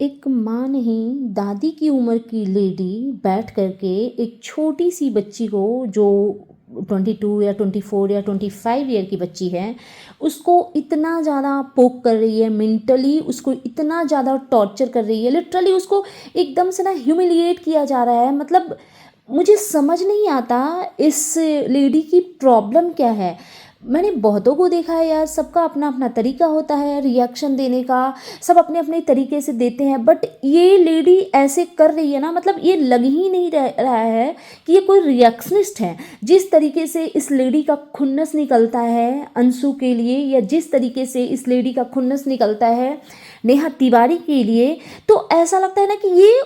एक माँ नहीं दादी की उम्र की लेडी बैठ करके एक छोटी सी बच्ची को जो 22 या 24 या 25 ईयर की बच्ची है उसको इतना ज़्यादा पोक कर रही है, मेंटली उसको इतना ज़्यादा टॉर्चर कर रही है, लिटरली उसको एकदम से ना ह्यूमिलिएट किया जा रहा है। मतलब मुझे समझ नहीं आता इस लेडी की प्रॉब्लम क्या है। मैंने बहुतों को देखा है यार, सबका अपना अपना तरीका होता है रिएक्शन देने का, सब अपने अपने तरीके से देते हैं, बट ये लेडी ऐसे कर रही है ना, मतलब ये लग ही नहीं रहा है कि ये कोई रिएक्शनिस्ट है। जिस तरीके से इस लेडी का खुन्नस निकलता है अंशु के लिए, या जिस तरीके से इस लेडी का खुन्नस निकलता है नेहा तिवारी के लिए, तो ऐसा लगता है ना कि ये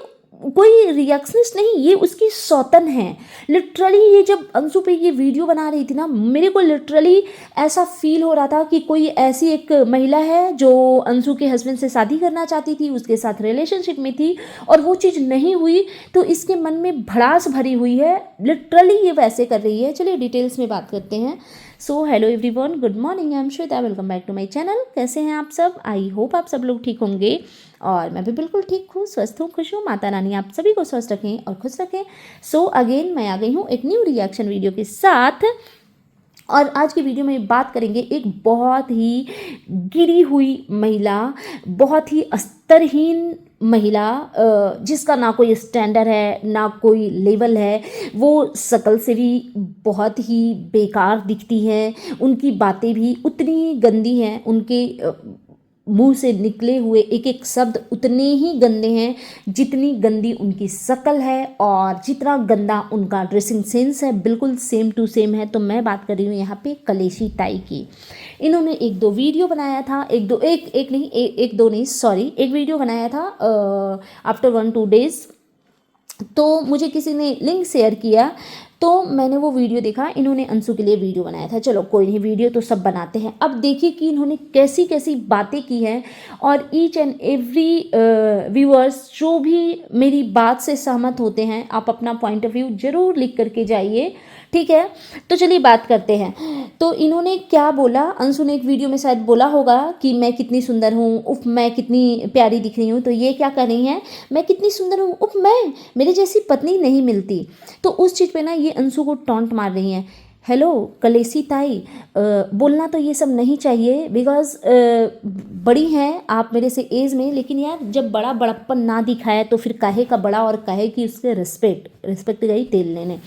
कोई रिएक्शनिस्ट नहीं, ये उसकी सौतन है। लिटरली ये जब अंशु पे ये वीडियो बना रही थी ना, मेरे को लिटरली ऐसा फील हो रहा था कि कोई ऐसी एक महिला है जो अंशु के हस्बैंड से शादी करना चाहती थी, उसके साथ रिलेशनशिप में थी और वो चीज़ नहीं हुई, तो इसके मन में भड़ास भरी हुई है। लिटरली ये वैसे कर रही है। चलिए डिटेल्स में बात करते हैं। So hello everyone, good morning, I am Shweta, welcome back to my channel. कैसे हैं आप सब? आई होप आप सब लोग ठीक होंगे और मैं भी बिल्कुल ठीक हूँ, स्वस्थ हूँ, खुश हूँ। माता रानी आप सभी को स्वस्थ रखें और खुश रखें। सो अगेन मैं आ गई हूँ एक न्यू रिएक्शन वीडियो के साथ, और आज की वीडियो में बात करेंगे एक बहुत ही गिरी हुई महिला, बहुत ही स्तरहीन महिला, जिसका ना कोई स्टैंडर्ड है ना कोई लेवल है। वो शक्ल से भी बहुत ही बेकार दिखती है, उनकी बातें भी उतनी गंदी हैं, उनके मुंह से निकले हुए एक एक शब्द उतने ही गंदे हैं जितनी गंदी उनकी शक्ल है और जितना गंदा उनका ड्रेसिंग सेंस है, बिल्कुल सेम टू सेम है। तो मैं बात कर रही हूँ यहाँ पे कलेशी ताई की। इन्होंने एक दो वीडियो बनाया था, एक दो नहीं सॉरी, एक वीडियो बनाया था आफ्टर 1-2 डेज। तो मुझे किसी ने लिंक शेयर किया तो मैंने वो वीडियो देखा। इन्होंने अंशु के लिए वीडियो बनाया था, चलो कोई नहीं, वीडियो तो सब बनाते हैं। अब देखिए कि इन्होंने कैसी कैसी बातें की हैं, और ईच एंड एवरी व्यूअर्स जो भी मेरी बात से सहमत होते हैं, आप अपना पॉइंट ऑफ व्यू ज़रूर लिख करके जाइए, ठीक है। तो चलिए बात करते हैं। तो इन्होंने क्या बोला, अंशु ने एक वीडियो में शायद बोला होगा कि मैं कितनी सुंदर हूँ, उफ मैं कितनी प्यारी दिख रही हूँ। तो ये क्या कर रही हैं, मैं कितनी सुंदर हूँ, उफ मैं मेरे जैसी पत्नी नहीं मिलती। तो उस चीज़ पे ना ये अंशु को टॉन्ट मार रही हैं। हेलो कलेसी ताई, बोलना तो ये सब नहीं चाहिए, बिकॉज बड़ी हैं आप मेरे से एज में, लेकिन यार जब बड़ा बड़प्पन ना दिखाए तो फिर काहे का बड़ा, और कहे कि उसके रिस्पेक्ट गई तेल लेने।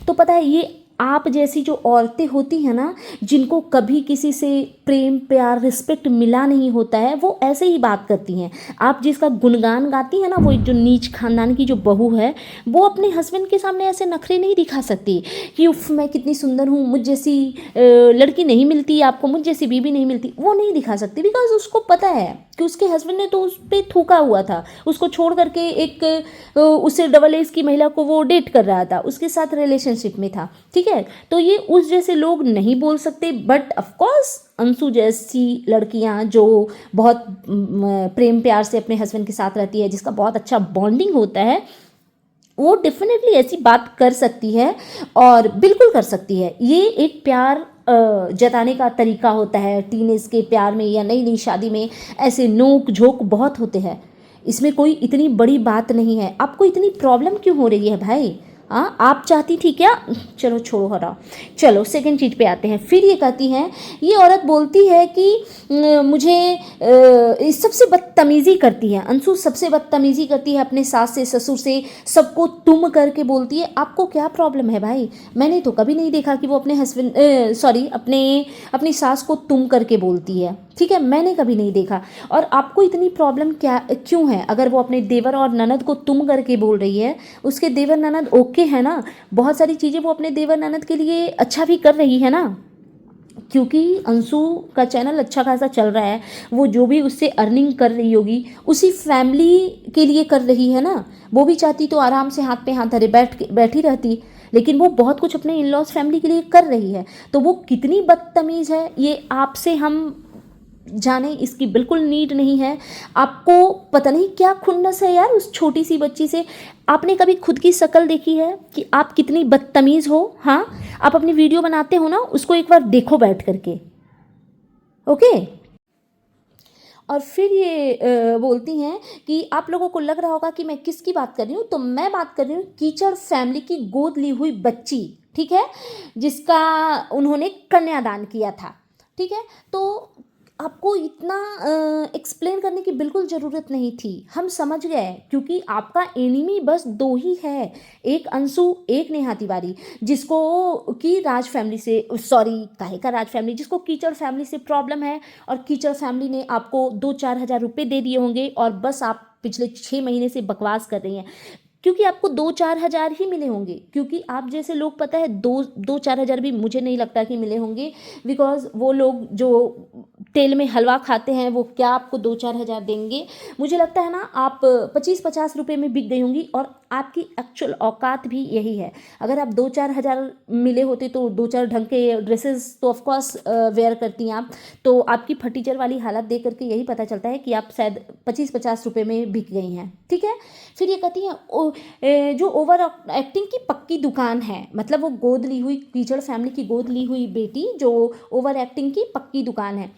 तो पता है ये आप जैसी जो औरतें होती हैं ना, जिनको कभी किसी से प्रेम प्यार रिस्पेक्ट मिला नहीं होता है, वो ऐसे ही बात करती हैं। आप जिसका गुणगान गाती हैं ना, वो जो नीच खानदान की जो बहू है, वो अपने हस्बैंड के सामने ऐसे नखरे नहीं दिखा सकती कि उफ मैं कितनी सुंदर हूँ, मुझ जैसी लड़की नहीं मिलती आपको, मुझ जैसी बीवी नहीं मिलती, वो नहीं दिखा सकती। बिकॉज उसको पता है कि उसके हस्बैंड ने तो उस पर थूका हुआ था, उसको छोड़ करके एक उससे डबल एज की महिला को वो डेट कर रहा था, उसके साथ रिलेशनशिप में था, ठीक है। तो ये उस जैसे लोग नहीं बोल सकते, बट ऑफकोर्स अंशु जैसी लड़कियां जो बहुत प्रेम प्यार से अपने हस्बैंड के साथ रहती है, जिसका बहुत अच्छा बॉन्डिंग होता है, वो डेफिनेटली ऐसी बात कर सकती है और बिल्कुल कर सकती है। ये एक प्यार जताने का तरीका होता है। टीनेज के प्यार में या नई नई शादी में ऐसे नोक झोंक बहुत होते हैं, इसमें कोई इतनी बड़ी बात नहीं है। आपको इतनी प्रॉब्लम क्यों हो रही है भाई? हाँ आप चाहती थी क्या? चलो छोड़ो हटाओ, चलो सेकंड चीज पे आते हैं। फिर ये कहती हैं, ये औरत बोलती है कि मुझे सबसे बदतमीजी करती है अंशु, सबसे बदतमीजी करती है अपने सास से ससुर से, सबको तुम करके बोलती है। आपको क्या प्रॉब्लम है भाई? मैंने तो कभी नहीं देखा कि वो अपने हस्बैंड सॉरी अपनी सास को तुम करके बोलती है, ठीक है, मैंने कभी नहीं देखा। और आपको इतनी प्रॉब्लम क्या क्यों है? अगर वो अपने देवर और ननद को तुम करके बोल रही है, उसके देवर ननद ओके है ना, बहुत सारी चीज़ें वो अपने देवर ननद के लिए अच्छा भी कर रही है ना, क्योंकि अंशु का चैनल अच्छा खासा चल रहा है, वो जो भी उससे अर्निंग कर रही होगी उसी फैमिली के लिए कर रही है ना। वो भी चाहती तो आराम से हाथ पे हाथ धरे बैठी रहती, लेकिन वो बहुत कुछ अपने इन लॉज फैमिली के लिए कर रही है। तो वो कितनी बदतमीज़ है ये आपसे हम जाने, इसकी बिल्कुल नीड नहीं है। आपको पता नहीं क्या खुन्नस है यार उस छोटी सी बच्ची से। आपने कभी खुद की शक्ल देखी है कि आप कितनी बदतमीज़ हो? हाँ, आप अपनी वीडियो बनाते हो ना, उसको एक बार देखो बैठ करके, ओके। और फिर ये बोलती हैं कि आप लोगों को लग रहा होगा कि मैं किसकी बात कर रही हूँ, तो मैं बात कर रही हूँ कीचड़ फैमिली की गोद ली हुई बच्ची, ठीक है, जिसका उन्होंने कन्यादान किया था, ठीक है। तो आपको इतना एक्सप्लेन करने की बिल्कुल ज़रूरत नहीं थी, हम समझ गए, क्योंकि आपका एनिमी बस दो ही है, एक अंशु, एक नेहा तिवारी, जिसको कि राज फैमिली से, सॉरी काहे का राज फैमिली, जिसको कीचड़ फैमिली से प्रॉब्लम है, और कीचड़ फैमिली ने आपको 2-4 हज़ार रुपये दे दिए होंगे, और बस आप पिछले 6 महीने से बकवास कर रही हैं, क्योंकि आपको 2-4 हज़ार ही मिले होंगे, क्योंकि आप जैसे लोग, पता है, 2-4 हज़ार भी मुझे नहीं लगता कि मिले होंगे, बिकॉज वो लोग जो तेल में हलवा खाते हैं वो क्या आपको 2-4 हज़ार देंगे। मुझे लगता है ना आप 25-50 रुपये में बिक गई होंगी, और आपकी एक्चुअल औकात भी यही है। अगर आप 2-4 हज़ार मिले होते तो 2-4 ढंग के ड्रेसेस तो ऑफकोर्स वेयर करती हैं आप, तो आपकी फटीचर वाली हालत देख करके यही पता चलता है कि आप शायद 25-50 रुपये में बिक गई हैं, ठीक है। फिर ये कहती हैं जो ओवर एक्टिंग की पक्की दुकान है, मतलब वो गोद ली हुई, कीचड़ फैमिली की गोद ली हुई बेटी जो ओवर एक्टिंग की पक्की दुकान है,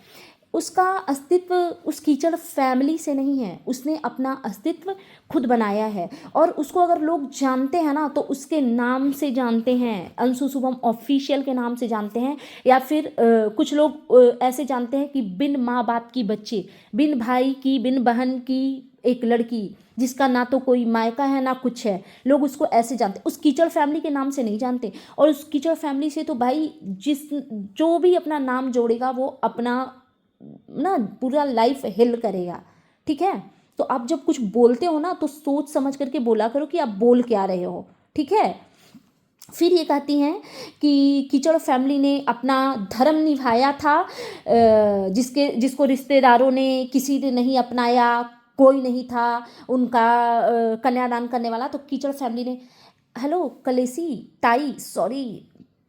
उसका अस्तित्व उस कीचड़ फैमिली से नहीं है, उसने अपना अस्तित्व खुद बनाया है, और उसको अगर लोग जानते हैं ना तो उसके नाम से जानते हैं, अंशु शुभम ऑफिशियल के नाम से जानते हैं, या फिर कुछ लोग ऐसे जानते हैं कि बिन माँ बाप की बच्चे, बिन भाई की, बिन बहन की एक लड़की, जिसका ना तो कोई मायका है ना कुछ है, लोग उसको ऐसे जानते, उस कीचड़ फैमिली के नाम से नहीं जानते। और उस कीचड़ फैमिली से तो भाई जो भी अपना नाम जोड़ेगा वो अपना ना पूरा लाइफ हिल करेगा, ठीक है। तो आप जब कुछ बोलते हो ना तो सोच समझ करके बोला करो कि आप बोल क्या रहे हो, ठीक है। फिर ये कहती हैं कि कीचड़ फैमिली ने अपना धर्म निभाया था, जिसको रिश्तेदारों ने किसी ने नहीं अपनाया, कोई नहीं था उनका कन्यादान करने वाला, तो कीचड़ फैमिली ने, हेलो कलेसी ताई, सॉरी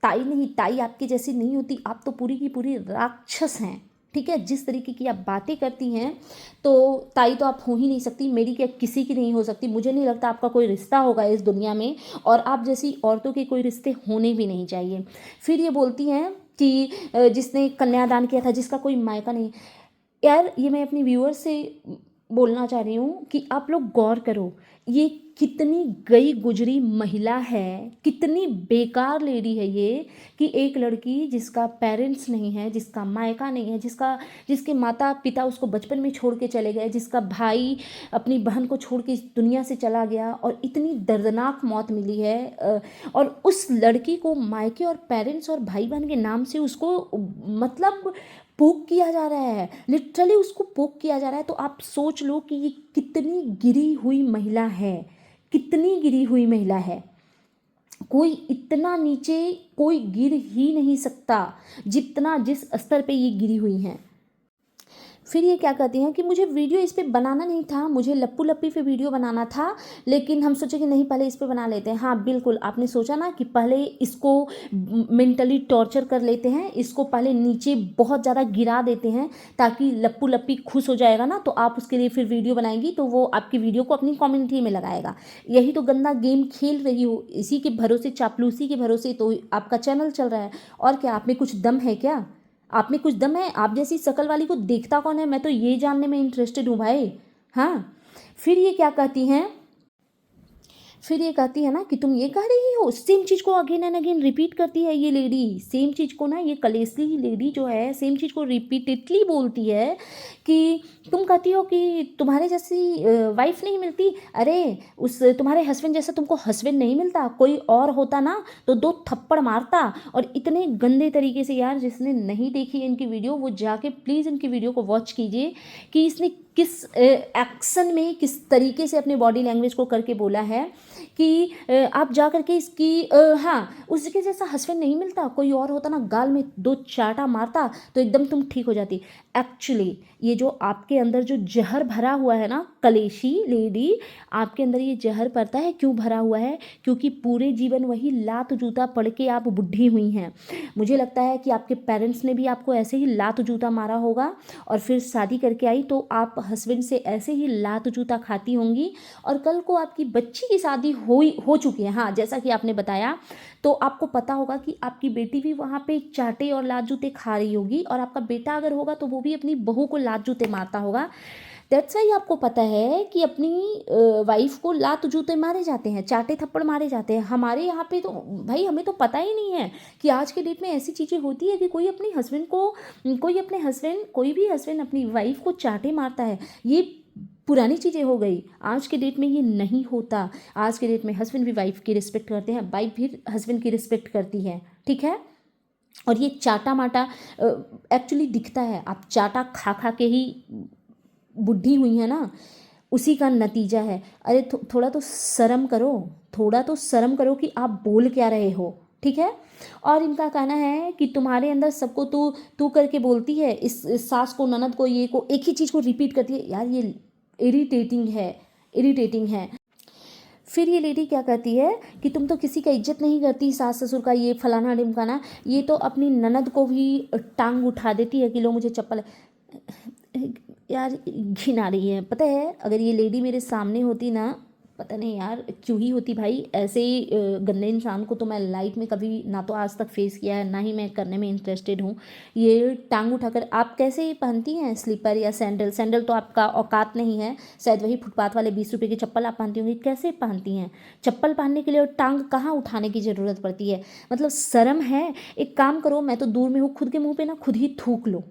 ताई नहीं, ताई आपकी जैसी नहीं होती, आप तो पूरी की पूरी राक्षस हैं, ठीक है। जिस तरीके की आप बातें करती हैं तो ताई तो आप हो ही नहीं सकती, मेरी क्या किसी की नहीं हो सकती, मुझे नहीं लगता आपका कोई रिश्ता होगा इस दुनिया में, और आप जैसी औरतों के कोई रिश्ते होने भी नहीं चाहिए। फिर ये बोलती हैं कि जिसने कन्यादान किया था, जिसका कोई मायका नहीं, यार ये मैं अपनी व्यूअर से बोलना चाह रही हूँ कि आप लोग गौर करो, ये कितनी गई गुजरी महिला है, कितनी बेकार लेडी है ये, कि एक लड़की जिसका पेरेंट्स नहीं है, जिसका मायका नहीं है, जिसके माता पिता उसको बचपन में छोड़ के चले गए, जिसका भाई अपनी बहन को छोड़ के इस दुनिया से चला गया, और इतनी दर्दनाक मौत मिली है, और उस लड़की को मायके और पेरेंट्स और भाई बहन के नाम से उसको मतलब पोक किया जा रहा है, लिटरली उसको पोक किया जा रहा है। तो आप सोच लो कि ये कितनी गिरी हुई महिला है, कितनी गिरी हुई महिला है। कोई इतना नीचे कोई गिर ही नहीं सकता जितना जिस स्तर पे ये गिरी हुई हैं। फिर ये क्या कहती हैं कि मुझे वीडियो इस पे बनाना नहीं था, मुझे लप्पू लप्पी पे वीडियो बनाना था, लेकिन हम सोचे कि नहीं पहले इस पे बना लेते हैं। हाँ बिल्कुल, आपने सोचा ना कि पहले इसको मेंटली टॉर्चर कर लेते हैं, इसको पहले नीचे बहुत ज़्यादा गिरा देते हैं, ताकि लप्पू लप्पी खुश हो जाएगा ना, तो आप उसके लिए फिर वीडियो बनाएंगी, तो वो आपकी वीडियो को अपनी कम्युनिटी में लगाएगा। यही तो गंदा गेम खेल रही हो, इसी के भरोसे, चापलूसी के भरोसे तो आपका चैनल चल रहा है। और क्या आप में कुछ दम है क्या? आप में कुछ दम है? आप जैसी शकल वाली को देखता कौन है? मैं तो ये जानने में इंटरेस्टेड हूँ भाई। हाँ, फिर ये क्या कहती हैं, फिर ये कहती है ना कि तुम ये कह रही हो, सेम चीज़ को अगेन एंड अगेन रिपीट करती है ये लेडी, सेम चीज़ को ना, ये कलेसी लेडी जो है सेम चीज़ को रिपीटेडली बोलती है कि तुम कहती हो कि तुम्हारे जैसी वाइफ नहीं मिलती, अरे उस तुम्हारे हस्बैंड जैसा तुमको हस्बैंड नहीं मिलता, कोई और होता ना तो 2 थप्पड़ मारता। और इतने गंदे तरीके से, यार जिसने नहीं देखी इनकी वीडियो वो जाके प्लीज़ इनकी वीडियो को वॉच कीजिए कि इसने किस एक्शन में, किस तरीके से अपने बॉडी लैंग्वेज को करके बोला है कि आप जा करके इसकी हाँ, उसके जैसा हस्बैंड नहीं मिलता, कोई और होता ना गाल में 2 चाटा मारता तो एकदम तुम ठीक हो जाती। एक्चुअली ये जो आपके अंदर जो जहर भरा हुआ है ना कलेशी लेडी, आपके अंदर ये जहर पड़ता है, क्यों भरा हुआ है? क्योंकि पूरे जीवन वही लात जूता पड़ के आप बुढ़ी हुई हैं। मुझे लगता है कि आपके पेरेंट्स ने भी आपको ऐसे ही लात जूता मारा होगा, और फिर शादी करके आई तो आप हस्बैंड से ऐसे ही लात जूता खाती होंगी, और कल को आपकी बच्ची की शादी हो चुकी है। हाँ, जैसा कि आपने बताया, तो आपको पता होगा कि आपकी बेटी भी वहाँ पे चाटे और लात जूते खा रही होगी, और आपका बेटा अगर होगा तो वो भी अपनी बहू को लात जूते मारता होगा। दैट्स वाई आपको पता है कि अपनी वाइफ को लात जूते मारे जाते हैं, चाटे थप्पड़ मारे जाते हैं। हमारे यहाँ पे तो भाई हमें तो पता ही नहीं है कि आज के डेट में ऐसी चीज़ें होती है कि कोई अपने हस्बैंड को, कोई भी हस्बैंड अपनी वाइफ को चाटे मारता है। ये पुरानी चीज़ें हो गई, आज के डेट में ये नहीं होता। आज के डेट में हस्बैंड भी वाइफ की रिस्पेक्ट करते हैं, वाइफ भी हस्बैंड की रिस्पेक्ट करती है, ठीक है। और ये चाटा माटा एक्चुअली दिखता है, आप चाटा खा खा के ही बुढ़ी हुई है ना, उसी का नतीजा है। अरे थोड़ा तो शर्म करो, थोड़ा तो शर्म करो कि आप बोल क्या रहे हो, ठीक है। और इनका कहना है कि तुम्हारे अंदर सबको तू तू करके बोलती है, इस सास को, ननद को, ये को, एक ही चीज़ को रिपीट करती है। यार ये इरिटेटिंग है। फिर ये लेडी क्या कहती है कि तुम तो किसी का इज्जत नहीं करती, सास ससुर का, ये फलाना ढिमकाना। ये तो अपनी ननद को भी टांग उठा देती है कि लो मुझे चप्पल। यार घिन आ रही है, पता है। अगर ये लेडी मेरे सामने होती ना, पता नहीं यार क्यों ही होती भाई। ऐसे ही गंदे इंसान को तो मैं लाइफ में कभी ना तो आज तक फेस किया है, ना ही मैं करने में इंटरेस्टेड हूँ। ये टांग उठाकर आप कैसे पहनती हैं स्लीपर या सैंडल तो आपका औकात नहीं है। शायद वही फुटपाथ वाले 20 रुपये की चप्पल आप पहनती होंगी। कैसे पहनती हैं चप्पल पहनने के लिए, और टांग कहाँ उठाने की ज़रूरत पड़ती है? मतलब शर्म है। एक काम करो, मैं तो दूर में हूँ, खुद के मुँह पे ना खुद ही थूक लो,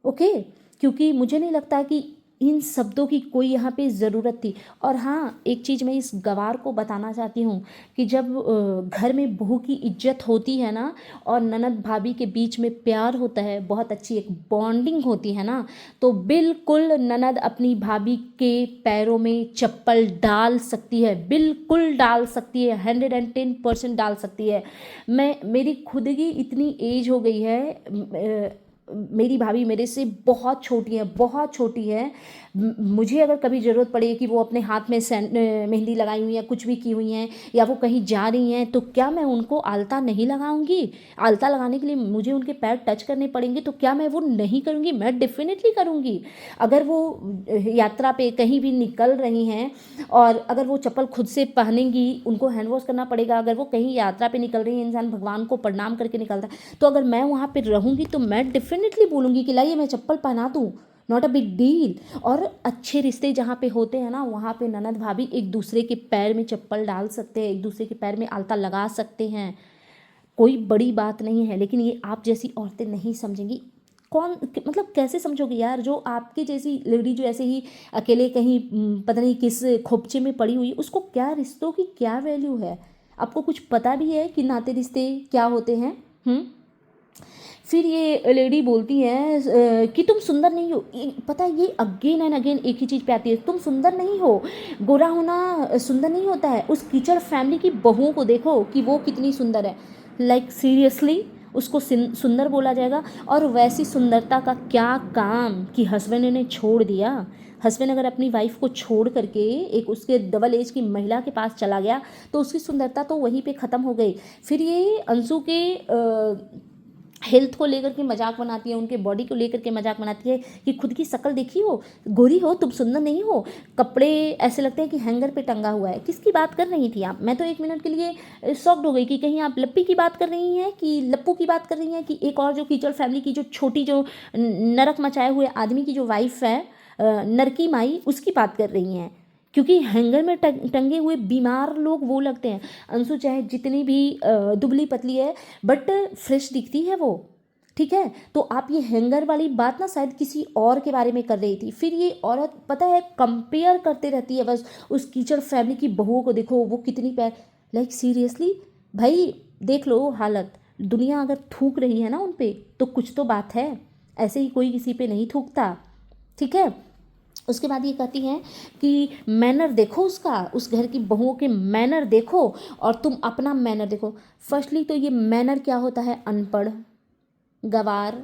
ओके। क्योंकि मुझे नहीं लगता कि इन शब्दों की कोई यहाँ पे ज़रूरत थी। और हाँ, एक चीज़ मैं इस गवार को बताना चाहती हूँ कि जब घर में बहू की इज्जत होती है ना, और ननद भाभी के बीच में प्यार होता है, बहुत अच्छी एक बॉन्डिंग होती है ना, तो बिल्कुल ननद अपनी भाभी के पैरों में चप्पल डाल सकती है, बिल्कुल डाल सकती है, 110% डाल सकती है। मेरी खुद की इतनी एज हो गई है, मेरी भाभी मेरे से बहुत छोटी है, बहुत छोटी है। मुझे अगर कभी ज़रूरत पड़े कि वो अपने हाथ में मेहंदी लगाई हुई है, कुछ भी की हुई हैं, या वो कहीं जा रही हैं, तो क्या मैं उनको आलता नहीं लगाऊंगी? आलता लगाने के लिए मुझे उनके पैर टच करने पड़ेंगे, तो क्या मैं वो नहीं करूँगी? मैं डेफिनेटली करूँगी। अगर वो यात्रा पे कहीं भी निकल रही हैं, और अगर वो चप्पल खुद से पहनेंगी, उनको हैंड वॉश करना पड़ेगा। अगर वो कहीं यात्रा पे निकल रही है, इंसान भगवान को प्रणाम करके निकलता है, तो अगर मैं वहाँ पे रहूँगी तो मैं डेफिनेटली बोलूँगी कि लाइए मैं चप्पल पहना दूँ, नॉट अ बिग डील। और अच्छे रिश्ते जहाँ पे होते हैं ना, वहाँ पे ननद भाभी एक दूसरे के पैर में चप्पल डाल सकते हैं, एक दूसरे के पैर में आलता लगा सकते हैं, कोई बड़ी बात नहीं है। लेकिन ये आप जैसी औरतें नहीं समझेंगी। कौन मतलब कैसे समझोगे यार? जो आपकी जैसी लेडी जो ऐसे ही अकेले कहीं पता नहीं किस खोपचे में पड़ी हुई, उसको क्या रिश्तों की क्या वैल्यू है? आपको कुछ पता भी है कि नाते रिश्ते क्या होते हैं? फिर ये लेडी बोलती है कि तुम सुंदर नहीं हो। पता है, ये अगेन एंड अगेन एक ही चीज़ पे आती है, तुम सुंदर नहीं हो। गोरा होना सुंदर नहीं होता है। उस कीचड़ फैमिली की बहुओं को देखो कि वो कितनी सुंदर है। लाइक सीरियसली उसको सुंदर बोला जाएगा? और वैसी सुंदरता का क्या काम कि हस्बैंड ने छोड़ दिया। हस्बैंड अगर अपनी वाइफ को छोड़ करके एक उसके डबल एज की महिला के पास चला गया, तो उसकी सुंदरता तो वहीं पे ख़त्म हो गई। फिर ये अंशु के हेल्थ को लेकर के मजाक बनाती है, उनके बॉडी को लेकर के मजाक बनाती है कि खुद की शक्ल देखी हो, गोरी हो, तुम सुंदर नहीं हो, कपड़े ऐसे लगते हैं कि हैंगर पे टंगा हुआ है। किसकी बात कर रही थी आप? मैं तो 1 मिनट के लिए शॉक्ड हो गई कि कहीं आप लप्पी की बात कर रही हैं, कि लप्पू की बात कर रही हैं, कि एक और जो कीचड़ फैमिली की जो छोटी जो नरक मचाए हुए आदमी की जो वाइफ है, नरकी माई, उसकी बात कर रही हैं। क्योंकि हैंगर में टंगे हुए बीमार लोग वो लगते हैं। अंशु चाहे जितनी भी दुबली पतली है, बट फ्रेश दिखती है वो, ठीक है। तो आप ये हैंगर वाली बात ना शायद किसी और के बारे में कर रही थी। फिर ये औरत पता है कंपेयर करते रहती है बस उस कीचड़ फैमिली की बहुओं को, देखो वो कितनी पैर। लाइक सीरियसली भाई, देख लो हालत। दुनिया अगर थूक रही है ना उन पे, तो कुछ तो बात है। ऐसे ही कोई किसी पे नहीं थूकता, ठीक है। उसके बाद ये कहती हैं कि मैनर देखो उसका, उस घर की बहुओं के मैनर देखो, और तुम अपना मैनर देखो। फर्स्टली तो ये मैनर क्या होता है? अनपढ़ गवार,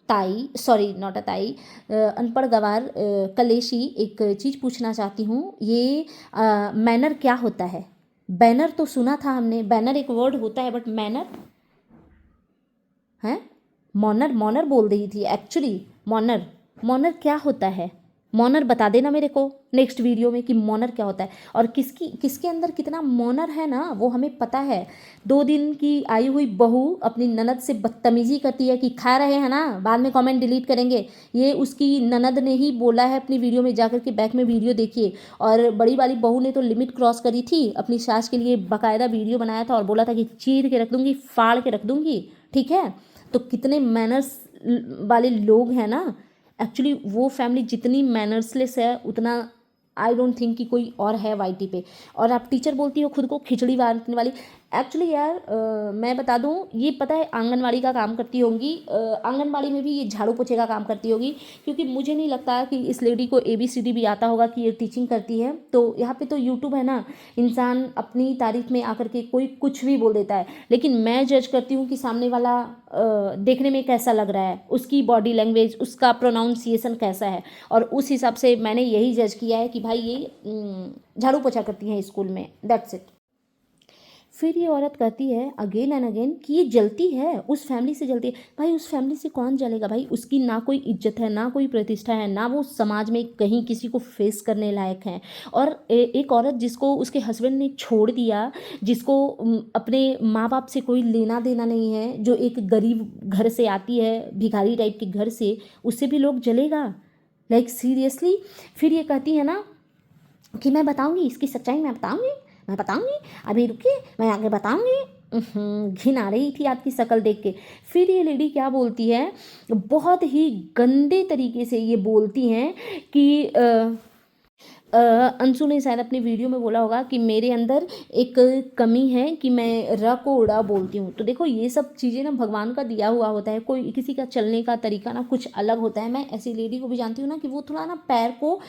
ताई, सॉरी नॉट अ ताई, अनपढ़ गवार, कलेशी। एक चीज़ पूछना चाहती हूँ, ये मैनर क्या होता है? बैनर तो सुना था हमने, बैनर एक वर्ड होता है, बट मैनर है? मॉनर बोल रही थी एक्चुअली। मॉनर क्या होता है? मॉनर बता देना मेरे को नेक्स्ट वीडियो में कि मॉनर क्या होता है, और किसके अंदर कितना मॉनर है ना वो हमें पता है। 2 दिन की आई हुई बहू अपनी ननद से बदतमीजी करती है कि खा रहे हैं ना, बाद में कमेंट डिलीट करेंगे। ये उसकी ननद ने ही बोला है अपनी वीडियो में, जाकर के बैक में वीडियो देखिए। और बड़ी वाली बहू ने तो लिमिट क्रॉस करी थी, अपनी सास के लिए बाकायदा वीडियो बनाया था और बोला था कि चीर के रख दूंगी, फाड़ के रख दूंगी। ठीक है, तो कितने मैनर्स वाले लोग हैं ना। एक्चुअली वो फैमिली जितनी मैनर्सलेस है उतना आई डोंट थिंक कि कोई और है वाईटी पे। और आप टीचर बोलती हो खुद को खिचड़ी बांटने वाली। एक्चुअली यार मैं बता दूं, ये पता है आंगनवाड़ी का काम करती होंगी, आंगनवाड़ी में भी ये झाड़ू पोछे का काम करती होगी, क्योंकि मुझे नहीं लगता कि इस लेडी को ABCD भी आता होगा कि ये टीचिंग करती है। तो यहाँ पे तो यूट्यूब है ना, इंसान अपनी तारीफ में आकर के कोई कुछ भी बोल देता है, लेकिन मैं जज करती हूँ कि सामने वाला देखने में कैसा लग रहा है, उसकी बॉडी लैंग्वेज, उसका प्रोनाउंसिएशन कैसा है, और उस हिसाब से मैंने यही जज किया है कि भाई ये झाड़ू पोछा करती हैं स्कूल में, दैट्स इट। फिर ये औरत कहती है अगेन एंड अगेन कि ये जलती है, उस फैमिली से जलती है। भाई उस फैमिली से कौन जलेगा भाई, उसकी ना कोई इज्जत है, ना कोई प्रतिष्ठा है, ना वो समाज में कहीं किसी को फेस करने लायक है। और एक औरत जिसको उसके हस्बैंड ने छोड़ दिया, जिसको अपने माँ बाप से कोई लेना देना नहीं है, जो एक गरीब घर से आती है, भिखारी टाइप के घर से, उससे भी लोग जलेगा, लाइक सीरियसली। फिर ये कहती है ना कि मैं बताऊंगी इसकी सच्चाई, मैं बताऊंगी, अभी रुकिए मैं आगे बताऊंगी। घिन आ रही थी आपकी शक्ल देख के। फिर ये लेडी क्या बोलती है, बहुत ही गंदे तरीके से ये बोलती हैं कि अंशु ने शायद अपनी वीडियो में बोला होगा कि मेरे अंदर एक कमी है कि मैं र को उड़ा बोलती हूँ। तो देखो ये सब चीज़ें ना भगवान का दिया हुआ होता है, कोई किसी का चलने का तरीका ना कुछ अलग होता है। मैं ऐसी लेडी को भी जानती हूँ ना कि वो थोड़ा ना पैर को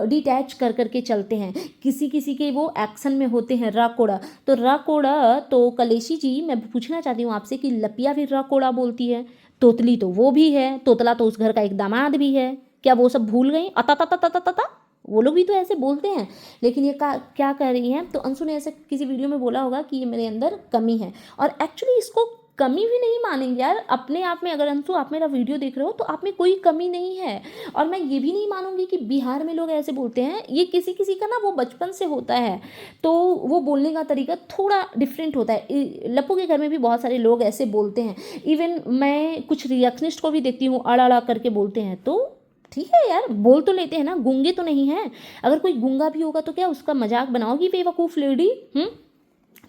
डिटैच कर करके चलते हैं, किसी किसी के वो एक्शन में होते हैं र कोड़ा। तो र कोड़ा, तो कलेशी जी मैं पूछना चाहती हूँ आपसे कि लपिया भी र कोड़ा बोलती है, तोतली तो वो भी है, तोतला तो उस घर का एक दामाद भी है, क्या वो सब भूल गई? अता ता ता ता ता ता, वो लोग भी तो ऐसे बोलते हैं। लेकिन ये क्या कर रही हैं, तो अंशु ने ऐसे किसी वीडियो में बोला होगा कि ये मेरे अंदर कमी है, और एक्चुअली इसको कमी भी नहीं मानेंगे यार अपने आप में। अगर अंशु आप मेरा वीडियो देख रहे हो तो आप में कोई कमी नहीं है। और मैं ये भी नहीं मानूंगी कि बिहार में लोग ऐसे बोलते हैं, ये किसी किसी का ना वो बचपन से होता है, तो वो बोलने का तरीका थोड़ा डिफरेंट होता है। लप्पू के घर में भी बहुत सारे लोग ऐसे बोलते हैं, इवन मैं कुछ रिएक्शनिस्ट को भी देखती हूँ अड़ा अड़ा करके बोलते हैं। तो ठीक है यार, बोल तो लेते हैं ना, गूंगे तो नहीं है। अगर कोई गूंगा भी होगा तो क्या उसका मजाक बनाओगी बेवकूफ़ लेडी?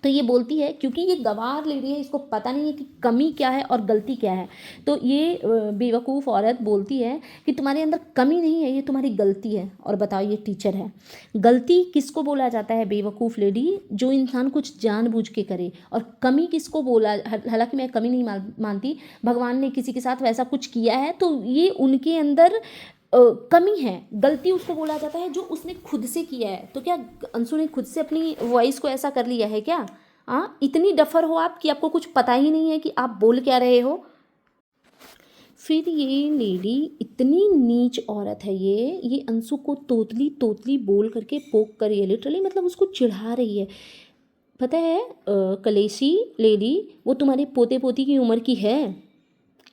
तो ये बोलती है क्योंकि ये गवार लेडी है, इसको पता नहीं है कि कमी क्या है और गलती क्या है। तो ये बेवकूफ़ औरत बोलती है कि तुम्हारे अंदर कमी नहीं है, ये तुम्हारी गलती है। और बताओ ये टीचर है। गलती किसको बोला जाता है बेवकूफ़ लेडी? जो इंसान कुछ जानबूझ के करे। और कमी किसको बोला, हालांकि मैं कमी नहीं मानती, भगवान ने किसी के साथ वैसा कुछ किया है तो ये उनके अंदर कमी है। गलती उसको बोला जाता है जो उसने खुद से किया है। तो क्या अंशु ने खुद से अपनी वॉइस को ऐसा कर लिया है क्या? इतनी डफर हो आप कि आपको कुछ पता ही नहीं है कि आप बोल क्या रहे हो। फिर ये लेडी इतनी नीच औरत है, ये अंशु को तोतली तोतली बोल करके पोक कर रही है, लिटरली मतलब उसको चिढ़ा रही है। पता है कलेशी लेडी, वो तुम्हारे पोते पोती की उम्र की है,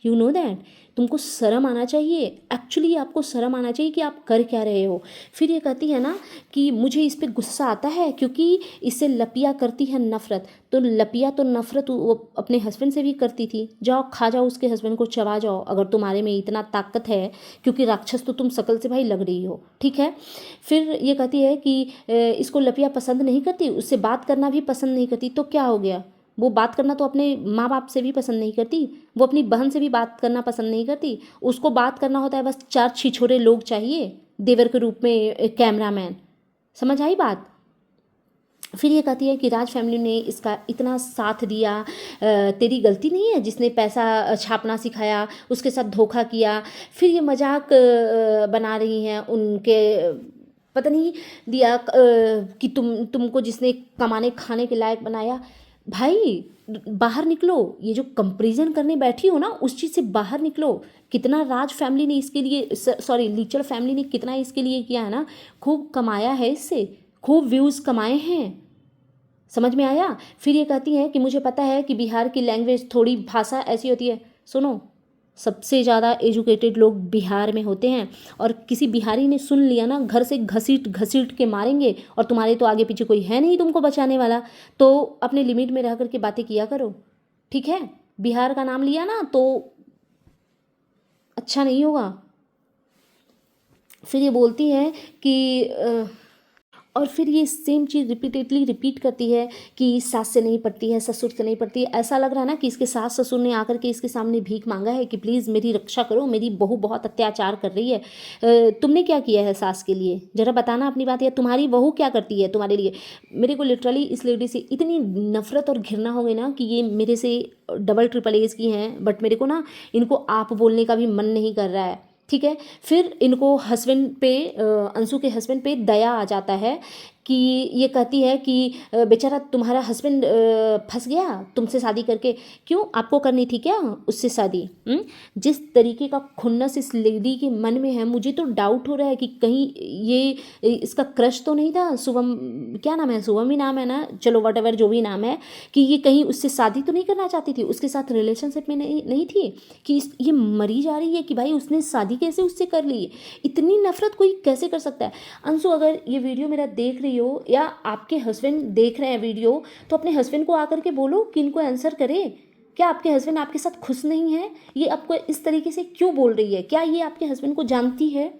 यू नो दैट। तुमको शर्म आना चाहिए, एक्चुअली आपको शर्म आना चाहिए कि आप कर क्या रहे हो। फिर ये कहती है ना कि मुझे इस पर गुस्सा आता है क्योंकि इससे लपिया करती है नफ़रत। तो लपिया तो नफ़रत वो अपने हस्बैंड से भी करती थी। जाओ खा जाओ उसके हस्बैंड को, चबा जाओ अगर तुम्हारे में इतना ताकत है, क्योंकि राक्षस तो तुम शकल से भाई लग रही हो। ठीक है। फिर ये कहती है कि इसको लपिया पसंद नहीं करती, उससे बात करना भी पसंद नहीं करती। तो क्या हो गया, वो बात करना तो अपने माँ बाप से भी पसंद नहीं करती, वो अपनी बहन से भी बात करना पसंद नहीं करती। उसको बात करना होता है बस 4 छिछोरे लोग चाहिए देवर के रूप में, कैमरामैन। समझ आई बात? फिर ये कहती है कि राज फैमिली ने इसका इतना साथ दिया, तेरी गलती नहीं है जिसने पैसा छापना सिखाया, उसके साथ धोखा किया। फिर ये मजाक बना रही हैं उनके, पता नहीं दिया कि तुमको जिसने कमाने खाने के लायक बनाया। भाई बाहर निकलो, ये जो कंपैरिजन करने बैठी हो ना उस चीज़ से बाहर निकलो। कितना राज फैमिली ने इसके लिए, सॉरी लीचड़ फैमिली ने कितना इसके लिए किया है ना, खूब कमाया है इससे, खूब व्यूज़ कमाए हैं। समझ में आया? फिर ये कहती हैं कि मुझे पता है कि बिहार की लैंग्वेज थोड़ी भाषा ऐसी होती है। सुनो, सबसे ज़्यादा एजुकेटेड लोग बिहार में होते हैं, और किसी बिहारी ने सुन लिया ना, घर से घसीट घसीट के मारेंगे, और तुम्हारे तो आगे पीछे कोई है नहीं तुमको बचाने वाला। तो अपने लिमिट में रह करके बातें किया करो, ठीक है। बिहार का नाम लिया ना तो अच्छा नहीं होगा। फिर ये बोलती है कि और फिर ये सेम चीज़ रिपीटेडली रिपीट करती है कि सास से नहीं पड़ती है, ससुर से नहीं पड़ती है। ऐसा लग रहा है ना कि इसके सास ससुर ने आकर के इसके सामने भीख मांगा है कि प्लीज़ मेरी रक्षा करो, मेरी बहू बहुत अत्याचार कर रही है। तुमने क्या किया है सास के लिए, ज़रा बताना अपनी बात, या तुम्हारी बहू क्या करती है तुम्हारे लिए। मेरे को लिटरली इस लेडी से इतनी नफरत और घृणा हो गई ना कि ये मेरे से डबल ट्रिपल एज की हैं, बट मेरे को ना इनको आप बोलने का भी मन नहीं कर रहा है, ठीक है। फिर इनको हस्बैंड पे, अंशु के हस्बैंड पे दया आ जाता है कि ये कहती है कि बेचारा तुम्हारा हस्बैंड फंस गया तुमसे शादी करके, क्यों आपको करनी थी क्या उससे शादी। जिस तरीके का खुन्नस इस लेडी के मन में है, मुझे तो डाउट हो रहा है कि कहीं ये इसका क्रश तो नहीं था शुभम, क्या नाम है, शुभम ही नाम है ना, चलो वट एवर जो भी नाम है, कि ये कहीं उससे शादी तो नहीं करना चाहती थी, उसके साथ रिलेशनशिप में नहीं थी, कि ये मरी जा रही है कि भाई उसने शादी कैसे उससे कर ली। इतनी नफरत कोई कैसे कर सकता है। अंशु, अगर ये वीडियो मेरा देख रही हो या आपके हस्बैंड देख रहे हैं वीडियो, तो अपने हस्बैंड को आकर के बोलो कि इनको आंसर करे। क्या आपके हस्बैंड आपके साथ खुश नहीं है? ये आपको इस तरीके से क्यों बोल रही है? क्या ये आपके हस्बैंड को जानती है?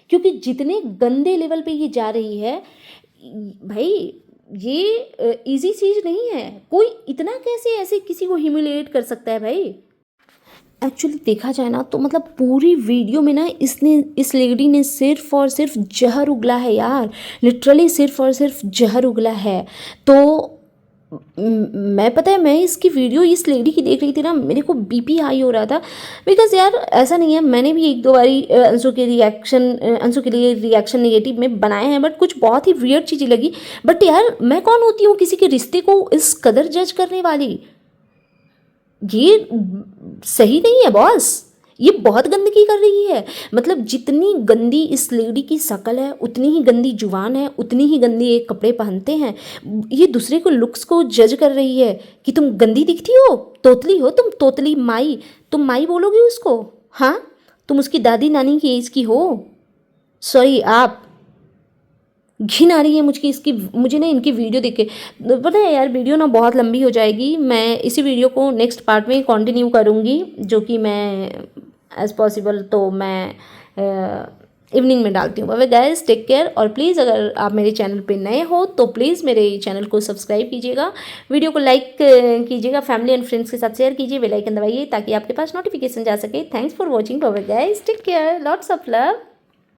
क्योंकि जितने गंदे लेवल पे ये जा रही है भाई, ये इजी चीज़ नहीं है। कोई इतना कैसे ऐसे किसी को ह्यूमिलिएट कर सकता है भाई। एक्चुअली देखा जाए ना तो मतलब पूरी वीडियो में ना इस लेडी ने सिर्फ और सिर्फ जहर उगला है यार, लिटरली सिर्फ और सिर्फ जहर उगला है। तो मैं, पता है, मैं इसकी वीडियो इस लेडी की देख रही थी ना, मेरे को बीपी हाई हो रहा था। बिकॉज यार ऐसा नहीं है, मैंने भी एक दो बारी अंशु के लिए रिएक्शन नेगेटिव में बनाए हैं, बट कुछ बहुत ही वियर्ड चीज़ें लगी। बट यार मैं कौन होती हूँ किसी के रिश्ते को इस कदर जज करने वाली। ये सही नहीं है बॉस, ये बहुत गंदगी कर रही है। मतलब जितनी गंदी इस लेडी की शक्ल है, उतनी ही गंदी जुबान है, उतनी ही गंदी ये कपड़े पहनते हैं। ये दूसरे को लुक्स को जज कर रही है कि तुम गंदी दिखती हो, तोतली हो तुम, तोतली माई। तुम माई बोलोगे उसको? हाँ, तुम उसकी दादी नानी की एज की हो। सॉरी, आप, घिन आ रही है मुझे ना इनकी वीडियो देख के। पता है यार, वीडियो ना बहुत लंबी हो जाएगी, मैं इसी वीडियो को नेक्स्ट पार्ट में कंटिन्यू करूँगी, जो कि मैं एज पॉसिबल तो मैं इवनिंग में डालती हूँ। Bye guys, take care. और प्लीज़ अगर आप मेरे चैनल पे नए हो तो प्लीज़ मेरे चैनल को सब्सक्राइब कीजिएगा, वीडियो को लाइक कीजिएगा, फैमिली एंड फ्रेंड्स के साथ शेयर कीजिए, बेल आइकन दबाइए ताकि आपके पास नोटिफिकेशन जा सके। Thanks for watching. Bye guys, take care, lots of love.